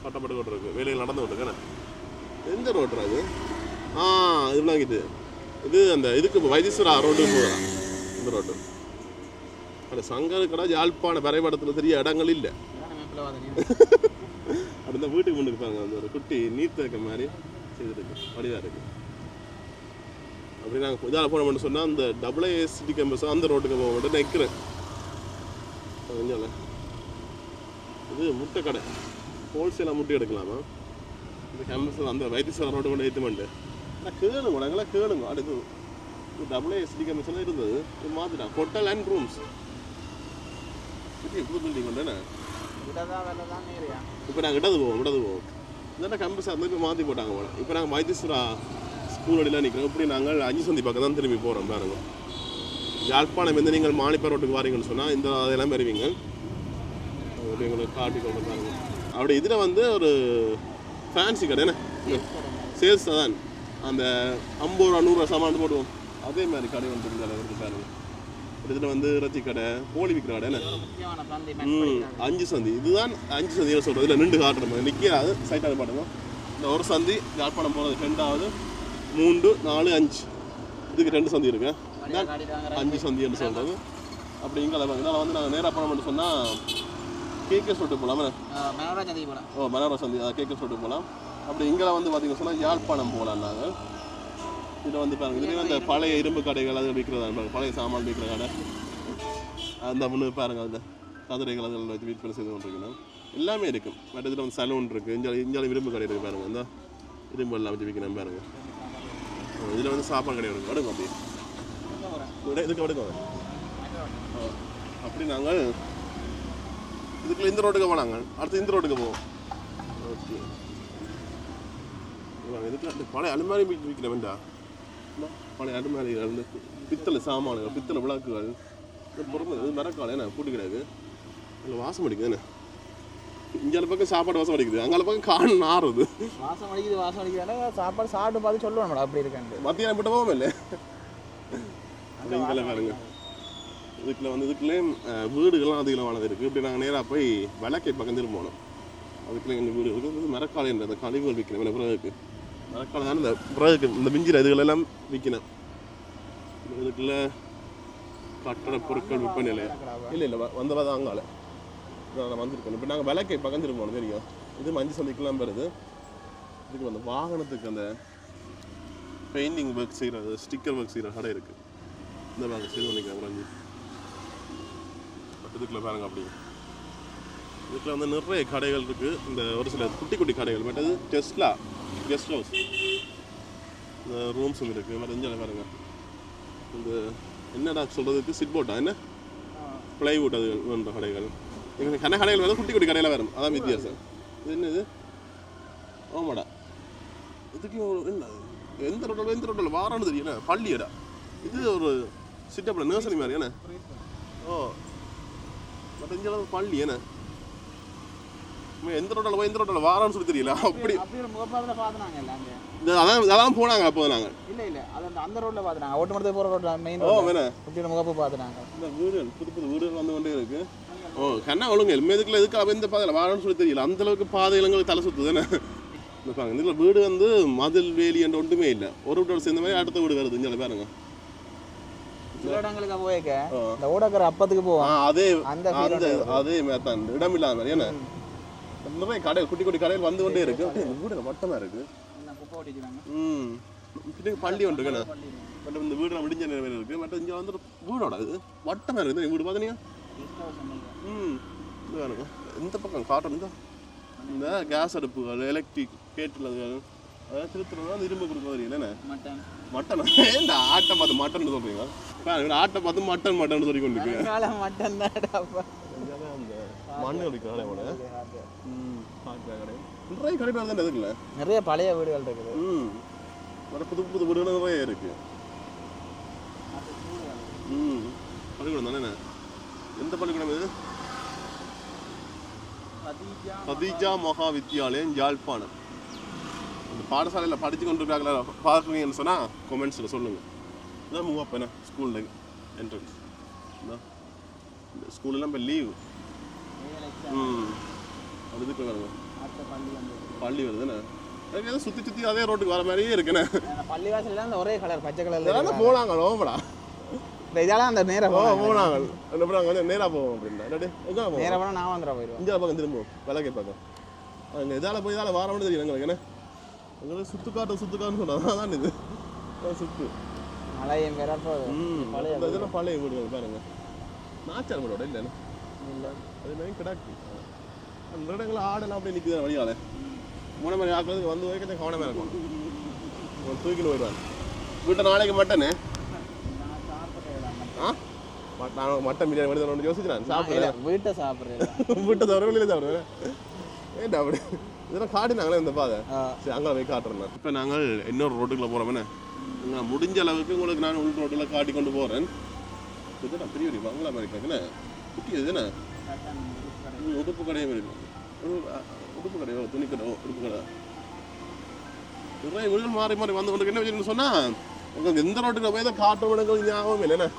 கட்டப்பட்டு கொண்டு இருக்குது. வேலைகள் நடந்து கொண்டு இருக்கேண்ணே. எந்த ரோட்டுறா இது? இது வாங்கிட்டு இது அந்த இதுக்கு வைத்தீஸ்வரா ரோட்டுக்கு போகிறான். இந்த ரோட்டு அந்த சங்கர் கடை யாழ்ப்பாண வரைபடத்தில் தெரிய இடங்கள் இல்லை. அடுத்த வீட்டுக்கு முன்னுக்கு பாருங்க அந்த ஒரு குட்டி நீர்த்தக்க மாதிரி செய்திருக்கு. வடிவாக இருக்குது. அப்படி நாங்கள் இதால் போன மட்டும் சொன்னால் அந்த AACD கேம்பஸ் அந்த ரோட்டுக்கு போக மட்டும் நிற்கிறேன். கொஞ்சம் இது முட்டை கடை ஹோல்சேலாக முட்டை எடுக்கலாமா? இந்த கேம்பஸ் அந்த வைத்தீஸ்வரா ரோட்டு கொண்டு ஏற்றுமெண்டு ஆனால் கேளுங்க நாங்களாம் கேளுங்க. அடுத்து AACD கேம்பஸ் இருந்தது மாற்றிட்டான். ஹோட்டல் அண்ட் ரூம்ஸ் புது பில்டிங் கொண்டேண்ணே. இப்போ நாங்கள் இடது போவோம் இந்த கேம்பஸ் வந்து இப்போ மாற்றி போட்டாங்க போல. இப்போ நாங்கள் வைத்தீஸ்வரா ஸ்கூல் அடிலாம் நிற்கிறோம். இப்படி நாங்கள் 5 சந்தி பக்கம் தான் திரும்பி போகிறோம் பாருங்க. யாழ்ப்பாணம் வந்து நீங்கள் மாணிப்பா ரோட்டுக்கு வாரீங்கன்னு சொன்னால் இந்த அதெல்லாம் வருவீங்க. அப்படி எங்களுக்கு காட்டி கொண்டு பாருங்க. அப்படி இதில் வந்து ஒரு ஃபேன்சி கடை என்ன சேல்ஸ் தான் அந்த 50 ரூபா 100 ரூபா சாமான் போடுவோம். அதே மாதிரி கடை வந்து பாருங்க. இதில் வந்து இறைச்சி கடை கோழி விற்கிற கடை என்ன முக்கியமான சந்தை 5 சந்தி இதுதான் 5 சந்தி சொல்கிறது இதில் 2 காட்டுறோம் நிற்காது சைட்டாக பாட்டுங்க இந்த ஒரு சந்தி யாழ்ப்பாணம் போகிறது 2வது 3 4 5 இதுக்கு 2 சந்தி இருக்கு 5 சந்தின்னு சொல்கிறது அப்படி இங்கே இதனால் வந்து நாங்கள் நேராக போனோம்னு சொன்னால் கேகே சொல்லிட்டு போகலாம் மனோரா சந்தி கேகே சொல்லிட்டு போகலாம் அப்படி இங்கே வந்து பார்த்தீங்கன்னா சொன்னால் யாழ்ப்பாணம் போகலாம் நாங்கள் இதில் வந்து பாருங்க இதுலேயும் அந்த பழைய இரும்பு கடைகள் அது விற்கிறதா பாருங்க பழைய சாமான் விற்கிற கடை அந்த முன்னு பாருங்க அந்த கதிரைகள் அதில் வச்சு விற்பனை செய்து கொண்டிருக்கணும் எல்லாமே இருக்கும் பட் இதில் வந்து சலூன் இருக்குது இஞ்சாலும் இரும்பு கடை இருக்குது பாருங்க அந்த இரும்பு எல்லாம் வச்சு விற்கணும் பாருங்க இதில் வந்து சாப்பாடு கடை இருக்கும் அடுங்க அப்படி இதுக்கு அடுங்க அப்படி நாங்கள் இதுக்குள்ள இந்த ரோட்டுக்கு போனாங்க அடுத்து இந்த ரோட்டுக்கு போவோம் ஓகே இதுக்கு பழைய அலுமாரி விற்கிற வேண்டா பழைய அலுமாரிகள் வந்து பித்தளை சாமான்கள் பித்தளை விளக்குகள் பொறுமை இது மரக்கால என்ன பூட்டி கிடையாது அதில் வாசம் அடிக்குது என்ன இங்கே பக்கம் சாப்பாடு வாசம் அடிக்குது அங்கே பக்கம் காண் நாறுது வாசம் அடிக்குது சாப்பாடு சாப்பிட்டு பார்த்து சொல்லுவாங்க அப்படி இருக்காங்க மத்தியானம் போட்டு போவோம் இல்லை இங்கே பாருங்க இதுக்குள்ள வந்து இதுக்குள்ளேயும் வீடுகள்லாம் அதிகமானது இருக்குது இப்படி நாங்கள் நேராக போய் விளக்கை பக்கம் திரும்ப போனோம் அதுக்குள்ளே எங்கள் வீடு இருக்குது மரக்காலைன்ற அந்த கழிவுகள் விற்கணும் பிறகு மரக்காலை தான் இந்த பிறகு இந்த மிஞ்சிற இதுகளெல்லாம் விற்கணும் இதுக்குள்ள கட்டட பொருட்கள் விற்பனை இல்லை வந்தவா தான் அங்கால நான் வந்திருக்கணும் இப்போ நாங்கள் விளக்கை பக்கம் திரும்ப போனோம் தெரியும் இது மஞ்சள் சந்தைக்கெல்லாம் வருது இதுக்கு வந்து வாகனத்துக்கு அந்த பெயிண்டிங் ஒர்க் செய்கிற ஸ்டிக்கர் ஒர்க் செய்கிற கடை இருக்குது இந்த பாருங்க செய்து பண்ணிக்கிறேன் குறைஞ்சி இதுக்குள்ள பாருங்க அப்படி இதுக்குள்ள வந்து நிறைய கடைகள் இருக்குது இந்த ஒரு சில குட்டி குட்டி கடைகள் பட் அது டெஸ்லா கெஸ்ட் ஹவுஸ் இந்த ரூம்ஸும் இருக்குது மற்ற இங்கே பாருங்க இந்த என்னடா சொல்கிறதுக்கு சிட் போட்டா என்ன ப்ளைவுட் அது வேண்ட கடைகள் எங்கள் கடைகள் வந்து குட்டி குட்டி கடையில் வரும் அதான் வித்தியாசம் இது என்ன இது ஆமாடா இதுக்கு என்ன எந்த ரோட்டில் வாரான்னு தெரியல பள்ளியடா இது ஒரு சிட்டப்பில் நர்சரி மாதிரி என்ன ஓ பட் இங்கே பள்ளி என்ன எந்த ரோட்டில் வாரான்னு சொல்லி தெரியல அப்படி அதான் போனாங்க அப்போ நாங்கள் அந்த ரோட்டில் பார்த்துனாங்க ஓட்டு மட்டும் போகிற ரோட்டில் மெயின் ஓ வேணா இப்படி முகப்பு பார்த்துனாங்க இந்த வீடுகள் புது வீடுகள் வந்து கொண்டே இருக்கு ஓ கண்ணா ஒழுங்கு எதுக்குள்ள எதுக்கு எந்த பாதையில் வாரான்னு சொல்லி தெரியல அந்த அளவுக்கு பாதைகள் எங்களுக்கு தலை சுற்றுது என்ன பாருங்க இதில் வீடு வந்து மதில் வேலி என்ற ஒன்றுமே இல்லை ஒரு வீட்டோட சேர்ந்த மாதிரி அடுத்த வீடு வருது இங்கே பாருங்க சில இடங்களுக்கு போயிருக்க இந்த ஓடக்கரை அப்பத்துக்கு போவோம் அதே அதே மேத்தான் இடம் இல்லாத மாதிரி ஏன்னா நிறைய கடை குட்டி குட்டி கடையில் வந்து கொண்டே இருக்கு வீடு வட்டமாக இருக்கு பள்ளி ஒன்று இருக்குண்ணா பட் இந்த வீடு விடிஞ்ச நேரம் இருக்கு பட் இங்கே வந்து வீடோட இது வட்டமாக இருக்குது வீடு பார்த்தீங்க இது வேணுங்க இந்த பக்கம் காட்டன் இந்த கேஸ் அடுப்புகள் எலக்ட்ரிக் கேட்டில் அதாவது திருத்துறதுனால இரும்பு கொடுக்க வரீங்க என்ன மட்டன் இந்த ஆட்டை பார்த்து மட்டன் சொல்றீங்க ஆட்டை பார்த்து மட்டன் சொல்லி கொண்டு மட்டன் மண்ணு கடை நிறைய கடைகள் தான் இருக்குல்ல நிறைய பழைய வீடுகள் இருக்குது புது புது வீடுகள் நிறைய இருக்கு பள்ளிக்கூடம் தானே எந்த பள்ளிக்கூடம் இது கதீஜா மகா வித்யாலயம் யாழ்ப்பாணம் இந்த பாடசாலையில் படித்து கொண்டு இருக்காங்களா பார்க்குறீங்கன்னு சொன்னால் கொமெண்ட்ஸில் சொல்லுங்கள் இதான் மூவ் அப் என்ன ஸ்கூலில் என்ட்ரன்ஸ் இந்த ஸ்கூலெல்லாம் இப்போ லீவு அது இதுக்கு வருங்க பள்ளி வருதுண்ணே எனக்கு எதாவது சுற்றி அதே ரோட்டுக்கு வர மாதிரியே இருக்குண்ணே பள்ளிவாசல் அந்த ஒரே கலர் பச்சை கலர் போனாங்க ஓம்படா இதெல்லாம் அந்த நேராக போனாங்க வந்து நேராக போவோம் அப்படின்னா எங்கே நேராக போனால் நான் வந்துடுறேன் போயிடுவோம் இந்தியா பக்கம் திரும்புவோம் விளக்கை பக்கம் அங்கே இதால் போய் இதால் வாரம்னு தெரியும் எங்களுக்கு என்ன எங்களுக்கு சுத்துக்காட்டுன்னு சொன்னாங்க அதான் இது சுத்து மழையும் இதெல்லாம் பழைய வீடுகள் பாருங்க நாச்சார் வீடோட இல்லைண்ணே அது மாதிரி கிடாக்கு அந்த இடங்கள் ஆடெல்லாம் அப்படியே நிற்குது வழியால் மூணு மாதிரி ஆக்கிறது வந்து வரைக்கும் கவனமாக இருக்கும் தூக்கிட்டு போயிடுவாங்க வீட்டை நாளைக்கு மட்டனு மட்டன் பிரியாணி வருது யோசிச்சுறேன் சாப்பிடுறேன் வீட்டை சாப்பிட்றேன் வீட்டை தவிர வெளியில் சாப்பிடுவேன் ஏன்டா அப்படி இதெல்லாம் காட்டினாங்களே இந்த பாதை சரி அங்கே போய் காட்டுறேன் இப்போ நாங்கள் இன்னொரு ரோட்டுக்குள்ள போகிறோம் நான் முடிஞ்ச அளவுக்கு உங்களுக்கு நான் உள் ரோட்டில் காட்டி கொண்டு போகிறேன் இதுதான் பெரிய பெரிய பங்களா மாதிரி இருக்குண்ணே குட்டி இதுதானே உடுப்பு கடையும் இருக்கும் உடுப்பு கடையோ துணி கடையோ உடுப்பு கடை நிறைய வீடுகள் மாறி மாறி வந்து கொண்டு என்ன வச்சுன்னு சொன்னால் உங்களுக்கு எந்த ரோட்டுக்கு போய் தான் காட்டுற இடங்கள் ஞாபகம் இல்லைண்ணே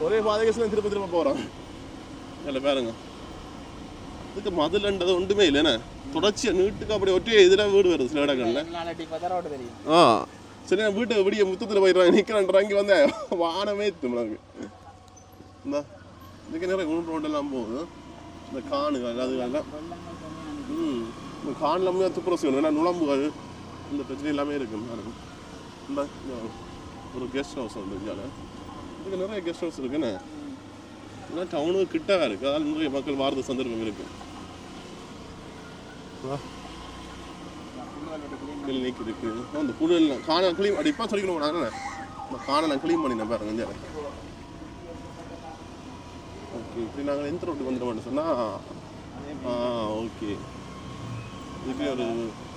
ஒரே பாதைக்கு திரும்ப திரும்ப போகிறோம் இல்லை பாருங்க. இதுக்கு மதுலன்றது ஒன்றுமே இல்லைண்ணே, தொடர்ச்சியாக நீட்டுக்கு அப்படி ஒட்டியே இதில் வீடு வருது சில இடங்கள்ல. ஆ சரி, நான் வீட்டை விடிய முத்தத்தில் போயிடுறேன் நிற்கிறேன் இங்கே வந்தேன் வானமே நம்மளுக்கு. இந்த இதுக்கு நிறைய குண்டு ரோடெல்லாம் போகுது, இந்த காணுகள் அதுகள்லாம். இந்த காணில் துப்புரவு செய்யணும், ஏன்னா நுழம்புகள் இந்த பிரச்சனை எல்லாமே இருக்குது. இந்த ஒரு கெஸ்ட் ஹவுஸ் வந்து இந்தியாவில் இதுக்கு நிறைய கெஸ்ட் ஹவுஸ் இருக்குண்ணே. ஏன்னா டவுனுக்கு கிட்டவே இருக்குது, அதனால் நிறைய மக்கள் வாரது சந்தர்ப்பம் இருக்குது. கிளினிக் இருக்குது, அந்த புழெல்லாம் காண கிளீன் அடிப்பாக சொல்லிக்கணும் போனாங்கண்ணே. இந்த காணெல்லாம் க்ளீன் பண்ணினேன் பாருங்க இந்தியாவில். ஓகே, இப்படி நாங்கள் எந்த ரோட்டுக்கு வந்துடுவோம்னு சொன்னால் ஓகே, இதுக்கு ஒரு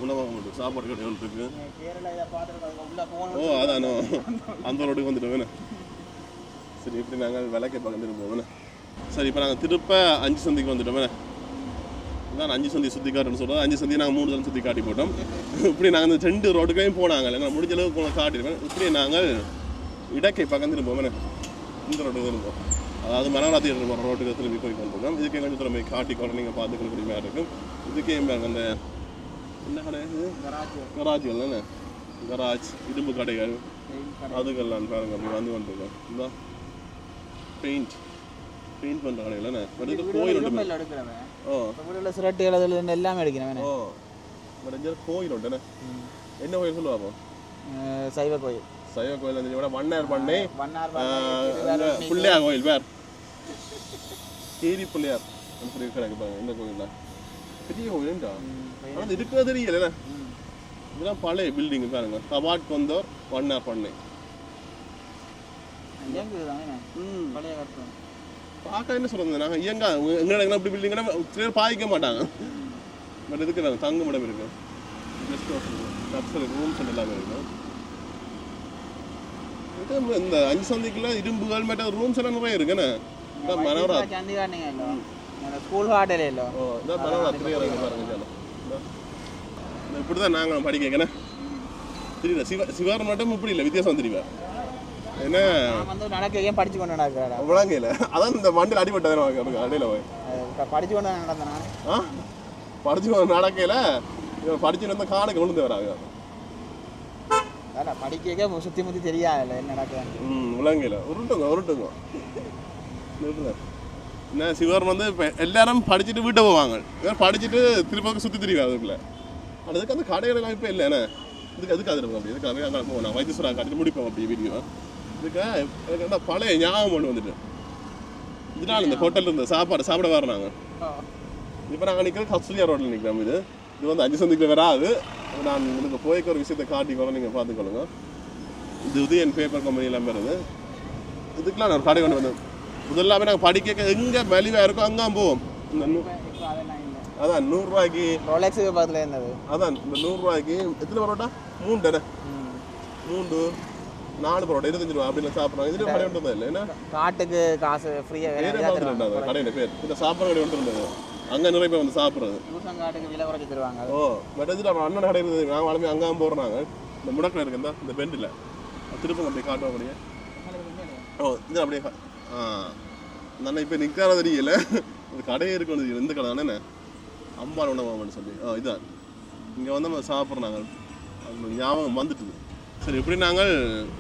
உணவகம் உண்டு, சாப்பாடு கடை ஒன்று இருக்குது. ஓ அதானோ, அந்த ரோட்டுக்கு வந்துட்டோம் வேணே. சரி, இப்படி நாங்கள் விளக்கை பக்கம் திரும்புவோம் வேணே. சரி, இப்போ நாங்கள் திருப்ப 5 சந்திக்கு வந்துட்டோம் வேணே. நான் 5 சந்தி சுற்றி காட்டுன்னு சொல்கிறோம். 5 சந்தி நாங்கள் 3 தரம் சுற்றி காட்டி போட்டோம். இப்படி நாங்கள் இந்த 2 ரோட்டுக்கையும் போனாங்க, நாங்கள் முடிஞ்ச அளவுக்கு காட்டிடுவேன். இப்படி நாங்கள் இடக்கை பக்கம் திரும்புவோம் வேணே. இந்த ரோட்டுக்கு திரும்புவோம், அதாவது மனவராத்தி போகிற ரோட்டுக்கு திரும்பி போய் கொண்டிருக்கோம். இதுக்கே கொஞ்சம் திரும்ப காட்டிக்கொண்டு நீங்கள் பார்த்துக்கக்கூடிய மாதிரி இருக்கும். இதுக்கே அந்த என்ன கடை, கராஜ்கள் தானே, கராஜ் இரும்பு கடைகள் அதுக்கெல்லாம் பாருங்க அப்படி வந்து கொண்டிருக்கோம். இந்த பெயிண்ட் பண்ணுற கடைகள் தானே. கோயில் உண்டு. எல்லாமே எடுக்கிறேன். ஓ கோயில் உண்டுண்ணே. என்ன கோயில் சொல்லுவாங்க? சைவ கோயில். சைவ கோயில் வந்து வண்ணார் பண்ணை பிள்ளையார் கோயில் பேர் கேரி பிள்ளையார் சொல்லி கிடக்கு பாருங்க. இந்த கோயில் தான் பெரிய கோயிலுண்டா, ஆனால் இருக்கிறது தெரியல. இதெல்லாம் பழைய பில்டிங் பாருங்க. தபாட் கொந்தோர் வண்ணார் பண்ணை. பார்க்க என்ன சொல்றது, நாங்கள் இயங்கா எங்க இப்படி பில்டிங்னா சிலர் பாதிக்க மாட்டாங்க. பட் இதுக்கு நாங்கள் தங்கும் இடம் இருக்கு, கெஸ்ட் ஹவுஸ் இருக்கு, ரூம்ஸ் எல்லாமே இருக்கும். இந்த 5 சந்திக்குள்ள இரும்புகள் மற்ற ரூம்ஸ் எல்லாம் நிறைய இருக்குண்ணே. இப்படிதான் நாங்களும் படிக்கணும் தெரியல. சிவார் மட்டும் இப்படி இல்லை, வித்தியாசம் தெரியல. ஏன்னா படிச்சு கொண்டு விளங்கல, அதான் இந்த மண்டில் அடிபட்டது அடையில போய் படிச்சு கொண்டு நடந்தேன். படிச்சு கொண்டு நடக்கையில படிச்சு வந்து காணுக்கு விழுந்து வராங்க. படிக்க சுத்தி முத்தி தெரியாது என்ன நடக்குது. விளங்கல உருட்டுங்க. என்ன சிவர் வந்து இப்போ எல்லாரும் படிச்சுட்டு வீட்டை போவாங்க, படிச்சுட்டு திரும்ப சுற்றி தெரியாது அதுக்குள்ள. ஆனால் அதுக்கு அந்த கடைகள் இப்போ இல்லைண்ணே. அதுக்கு அது இருக்கும். அப்படி இதுக்காக அங்கே போவோம், வைத்தீஸ்வரா காட்டிட்டு முடிப்போம் அப்படி வீடியோ. இதுக்கு எனக்கு என்ன பழைய ஞாபகம் கொண்டு வந்துட்டு இதனால் இந்த ஹோட்டலில் இருந்த சாப்பிட வர்றாங்க. இப்போ நாங்கள் நிற்கிறது கஸ்தூரியா ரோட்டில் நிற்கிறோம். இது வந்து 5 சந்திக்கில் வராது. நான் உங்களுக்கு போய்க்க ஒரு விஷயத்தை காட்டிக்கொள்ள நீங்கள் பார்த்துக்கொள்ளுங்க. இது உதயன் பேப்பர் கம்பெனி எல்லாம் வருது. இதுக்கெலாம் நான் கடை கொண்டு வந்தேன். முதல்லாமே நாங்கள் படிக்க எங்கே மலிவாக இருக்கோ அங்கே போவோம். அதான் 100 ரூபாய்க்கு ரோலெக்ஸுக்கு பக்கத்தில் இருந்தது. அதான் இந்த 100 ரூபாய்க்கு எத்தனை பரோட்டா? 3 தானே, 3 4 பரோட்டா 25 ரூபா அப்படின்னு சாப்பிட்றாங்க. இதுலேயும் கடை ஒன்று இல்லை, ஏன்னா காட்டுக்கு காசு ஃப்ரீயாக கடையில் பேர் இந்த சாப்பாடு கடை ஒன்று இருந்தது. அங்கே நிறைய பேர் வந்து சாப்பிட்றது. காட்டுக்கு விலை குறைச்சி தருவாங்க. ஓ பட் இதில் அண்ணன் கடை இருந்தது. நாங்கள் வளமே அங்கே போடுறாங்க. இந்த முடக்கில் இருக்குந்தா இந்த பெண்டில் திருப்பம் அப்படியே காட்டுவோம். அப்படியே ஓ இது அப்படியே நான் இப்போ நிற்காத தெரியல. இந்த கடையே இருக்கணும். எந்த கடை தானே அம்பாள் உணவகம்னு சொல்லி இதான் இங்கே வந்து நம்ம சாப்பிட்றாங்க. அது ஞாபகம் வந்துட்டுது. சரி, இப்படி நாங்கள்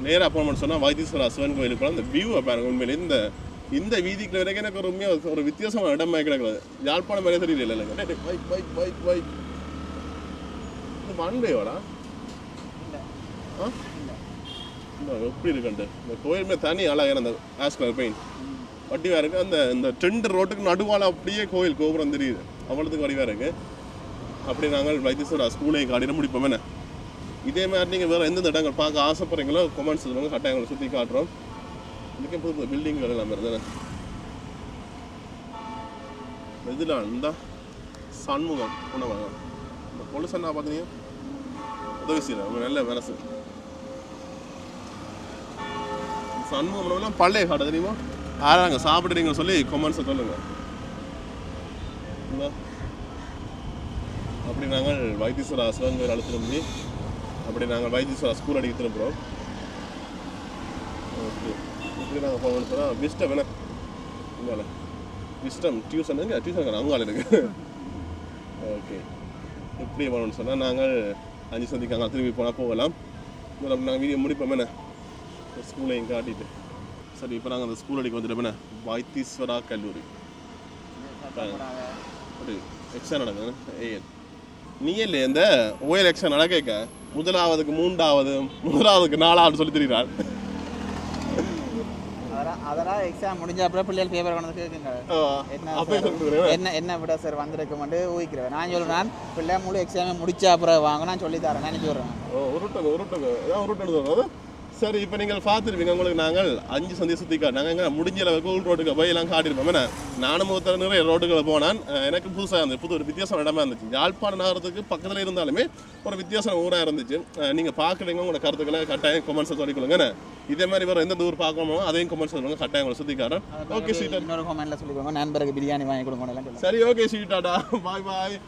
நேராக போனோம்னு சொன்னால் வைத்தீஸ்வரா சிவன் கோயிலுக்கு போனால் இந்த வியூவை பாருங்கள். உண்மையிலே இந்த வீதிக்கு வரைக்கும் எனக்கு ஒரு உண்மையாக ஒரு வித்தியாசமான இடமாக கிடக்குது. யாழ்ப்பாணம் மேலே தெரியல. இல்லை பைக் இந்த மண்பையோடா எப்படி இருக்குன்ட்டு இந்த கோயிலுமே தனி அழகான அந்த ஆஷ் கலர் பெயிண்ட் வட்டிவாக இருக்குது. அந்த இந்த 2 ரோட்டுக்கு நடுவால் அப்படியே கோயில் கோபுரம் தெரியுது, அவ்வளோத்துக்கு வடிவாக இருக்குது. அப்படி நாங்கள் வைத்தீஸ்வரா ஸ்கூலை காட்டிட முடிப்போம். என்ன இதே மாதிரி நீங்கள் வேறு எந்தெந்த இடங்கள் பார்க்க ஆசைப்படுறீங்களோ கமெண்ட்ஸ் சொல்லுவாங்க, கட்டாயங்களை சுற்றி காட்டுறோம். இதுக்கே புது பில்டிங்கள் எல்லாம் இருந்தது. இதெல்லாம் இந்த சண்முகம் உணவகம். இந்த பொலிசன்னா பார்த்தீங்கன்னா உதவி செய்யலாம், நல்ல மனசு. சண்முகம் உணவுலாம் பழைய கடை தெரியுமா? யாராங்க சாப்பிட்றீங்கன்னு சொல்லி கமெண்ட்ஸை சொல்லுங்க. அப்படி நாங்கள் வைத்தீஸ்வரா சிவன் கோயில் திரும்பி அப்படி நாங்கள் வைத்தீஸ்வரா ஸ்கூல் அடிக்க திரும்புகிறோம். ஓகே, இப்படி நாங்கள் போகணும்னு சொன்னால் விஸ்டம் என்ன இங்கே விஸ்டம் டியூஷன் அங்கால இருக்கு ஓகே இப்படி போகணும்னு சொன்னால் நாங்கள் 5 சந்திக்கு அங்கே திரும்பி போனால் போகலாம் நாங்கள் வீடியோ முடிப்போம் என்ன ஸ்கூலையும் காட்டிட்டு சரி இப்போ நாங்கள் அந்த ஸ்கூல் அடிக்க வந்துட்டோம் என்ன வைத்தீஸ்வரா கல்லூரி ஒரு எக்ஸாம் நடக்குது ஏஎல் நீ இல்லை இந்த ஓஎல் எக்ஸாம் நடக்க முதலாவதுக்கு 3வது 4வது சொல்லி தெரியுறாள் அதெல்லாம் எக்ஸாம் முடிஞ்ச அப்புறம் பிள்ளைகள் பேப்பர் கொண்டு கேட்குங்க என்ன விட சார் வந்திருக்குமெண்டு ஊகிக்கிறேன் நான் சொல்கிறேன் பிள்ளை முழு எக்ஸாமே முடிச்ச அப்புறம் வாங்க நான் சொல்லி தரேன் நினைச்சு விட்றேன் உருட்டுங்க சரி இப்போ நீங்கள் பார்த்துருப்பீங்க உங்களுக்கு நாங்கள் 5 சந்தையை சுற்றி காட்டு நாங்கள் எங்கே முடிஞ்ச அளவுக்கு உள் ரோட்டுக்கு போய் எல்லாம் காட்டியிருப்போம் என்ன நானும் ஒருத்தர் நிறைய ரோட்டுகளை போனான் எனக்கு புதுசாக இருந்துச்சு ஒரு வித்தியாசம் இடமா இருந்துச்சு யாழ்ப்பாண நகரத்துக்கு பக்கத்தில் இருந்தாலுமே ஒரு வித்தியாசம் ஊராக இருந்துச்சு நீங்கள் பார்க்குறீங்க உங்களோட கருத்துக்களை கட்டாயம் கமெண்ட்ஸை சொல்லிக்கொள்ளுங்க இதே மாதிரி வேறு எந்த ஊர் பார்க்கணுமோ அதையும் கமெண்ட்ஸ் சொல்லுங்க கட்டாயம் உங்களை சுற்றி காட்டுறேன் ஓகே சீட்டா இன்னொரு கமெண்ட்டில் சொல்லிக்கோங்க நண்பருக்கு பிரியாணி வாங்கி கொடுங்க சரி ஓகே சீட்டாடா பாய்